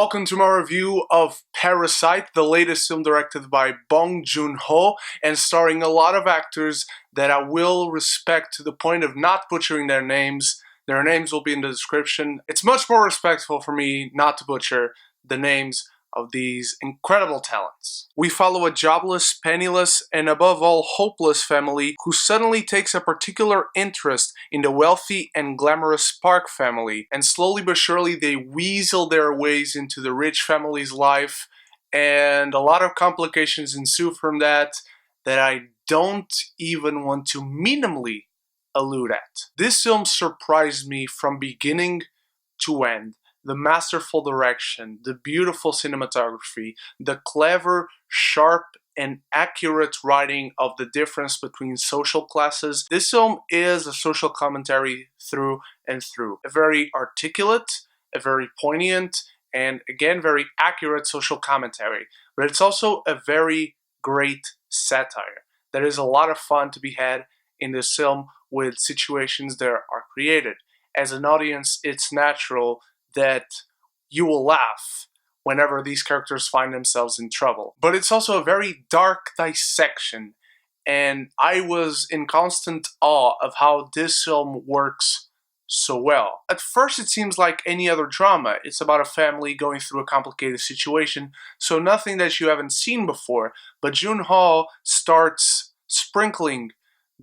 welcome to my review of Parasite, the latest film directed by Bong Joon-ho and starring a lot of actors that I will respect to the point of not butchering their names. Their names will be in the description. It's much more respectful for me not to butcher the names of these incredible talents. We follow a jobless, penniless, and above all hopeless family who suddenly takes a particular interest in the wealthy and glamorous Park family, and slowly but surely they weasel their ways into the rich family's life, and a lot of complications ensue from that I don't even want to minimally allude at. This film surprised me from beginning to end. The masterful direction, the beautiful cinematography, the clever, sharp, and accurate writing of the difference between social classes. This film is a social commentary through and through. A very articulate, a very poignant, and again, very accurate social commentary. But it's also a very great satire. There is a lot of fun to be had in this film with situations that are created. As an audience, it's natural that you will laugh whenever these characters find themselves in trouble. But it's also a very dark dissection, and I was in constant awe of how this film works so well. At first it seems like any other drama. It's about a family going through a complicated situation, so nothing that you haven't seen before, but Joon-ho starts sprinkling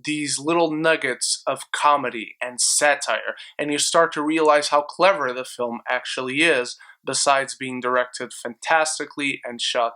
these little nuggets of comedy and satire, and you start to realize how clever the film actually is, besides being directed fantastically and shot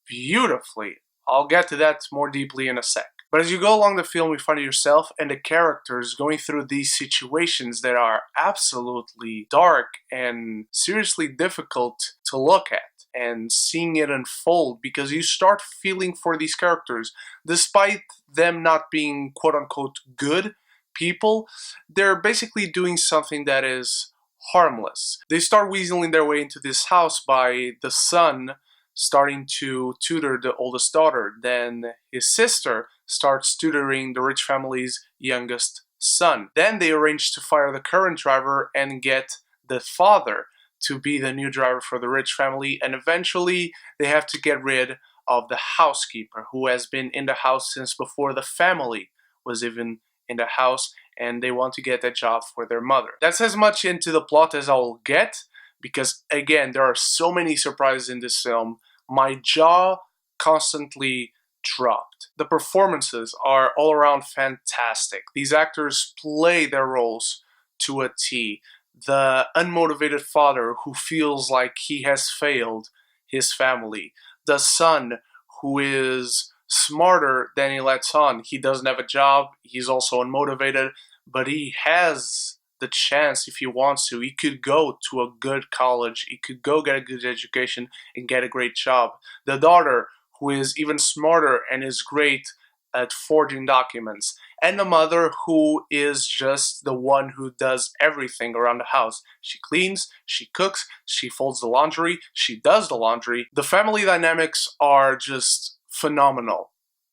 beautifully. I'll get to that more deeply in a sec. But as you go along the film, you find yourself and the characters going through these situations that are absolutely dark and seriously difficult to look at, and seeing it unfold because you start feeling for these characters. Despite them not being quote-unquote good people, they're basically doing something that is harmless. They start weaseling their way into this house by the son starting to tutor the oldest daughter. Then his sister starts tutoring the rich family's youngest son. Then they arrange to fire the current driver and get the father to be the new driver for the rich family, and eventually they have to get rid of the housekeeper who has been in the house since before the family was even in the house, and they want to get that job for their mother. That's as much into the plot as I'll get, because again, there are so many surprises in this film. My jaw constantly dropped. The performances are all around fantastic. These actors play their roles to a T. The unmotivated father who feels like he has failed his family. The son who is smarter than he lets on. He doesn't have a job, he's also unmotivated, but he has the chance if he wants to. He could go to a good college, he could go get a good education and get a great job. The daughter who is even smarter and is great at forging documents, and the mother who is just the one who does everything around the house. She cleans, she cooks, she folds the laundry, she does the laundry. The family dynamics are just phenomenal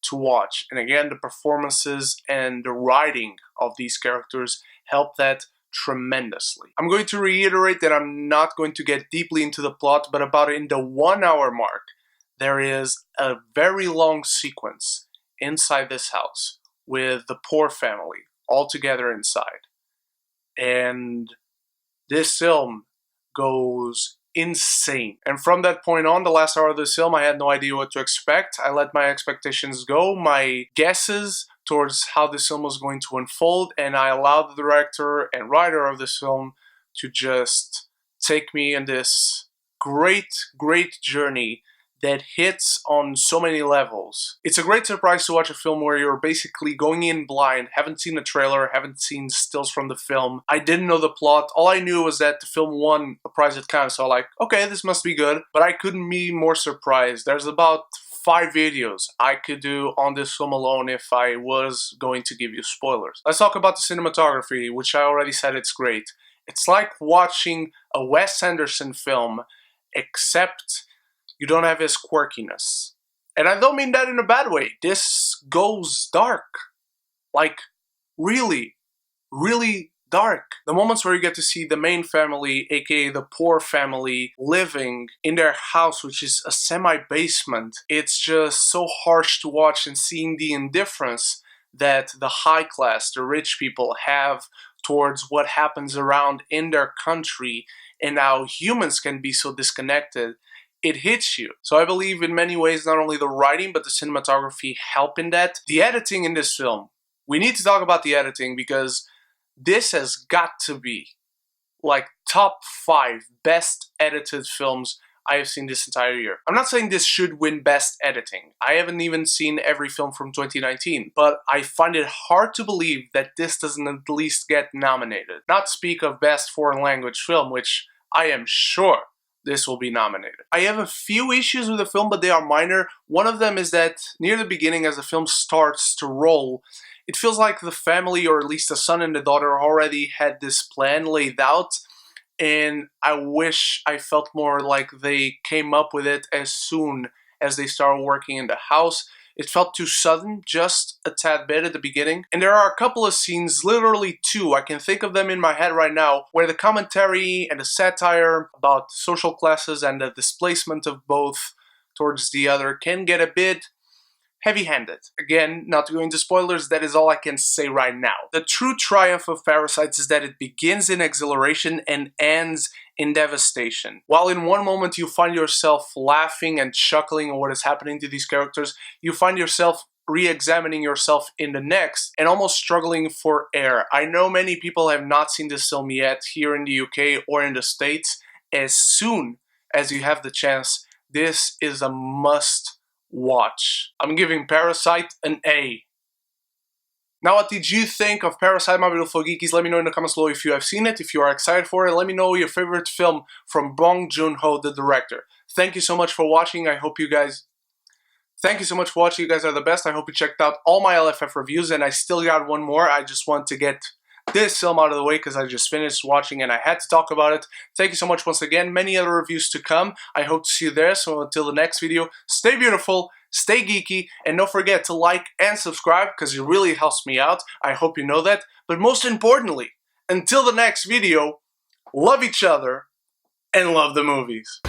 to watch, and again, the performances and the writing of these characters help that tremendously. I'm going to reiterate that I'm not going to get deeply into the plot, but about in the 1 hour mark, there is a very long sequence inside this house with the poor family all together inside. And this film goes insane. And from that point on, the last hour of this film, I had no idea what to expect. I let my expectations go, my guesses towards how this film was going to unfold, and I allowed the director and writer of this film to just take me in this great, great journey that hits on so many levels. It's a great surprise to watch a film where you're basically going in blind, haven't seen the trailer, haven't seen stills from the film. I didn't know the plot. All I knew was that the film won a prize at Cannes, so I'm like, okay, this must be good. But I couldn't be more surprised. There's about 5 videos I could do on this film alone if I was going to give you spoilers. Let's talk about the cinematography, which I already said it's great. It's like watching a Wes Anderson film, except you don't have his quirkiness. And I don't mean that in a bad way. This goes dark. Like, really, really dark. The moments where you get to see the main family, aka the poor family, living in their house, which is a semi-basement, it's just so harsh to watch, and seeing the indifference that the high class, the rich people, have towards what happens around in their country and how humans can be so disconnected, it hits you. So I believe in many ways not only the writing but the cinematography help in that. The editing in this film, we need to talk about the editing, because this has got to be like top 5 best edited films I have seen this entire year. I'm not saying this should win best editing. I haven't even seen every film from 2019, but I find it hard to believe that this doesn't at least get nominated. Not speak of best foreign language film, which I am sure this will be nominated. I have a few issues with the film, but they are minor. One of them is that near the beginning, as the film starts to roll, it feels like the family, or at least the son and the daughter, already had this plan laid out, and I wish I felt more like they came up with it as soon as they started working in the house. It felt too sudden, just a tad bit at the beginning. And there are a couple of scenes, literally 2, I can think of them in my head right now, where the commentary and the satire about social classes and the displacement of both towards the other can get a bit heavy-handed. Again, not to go into spoilers, that is all I can say right now. The true triumph of Parasite is that it begins in exhilaration and ends in devastation. While in one moment you find yourself laughing and chuckling at what is happening to these characters, you find yourself re-examining yourself in the next and almost struggling for air. I know many people have not seen this film yet here in the UK or in the States. As soon as you have the chance, this is a must watch. I'm giving Parasite an A. Now, what did you think of Parasite, my beautiful geekies? Let me know in the comments below if you have seen it, if you are excited for it. Let me know your favorite film from Bong Joon-ho, the director. Thank you so much for watching. Thank you so much for watching. You guys are the best. I hope you checked out all my LFF reviews, and I still got one more. I just want to get this film out of the way because I just finished watching and I had to talk about it. Thank you so much once again. Many other reviews to come. I hope to see you there. So until the next video, stay beautiful, stay geeky, and don't forget to like and subscribe because it really helps me out. I hope you know that. But most importantly, until the next video, love each other and love the movies.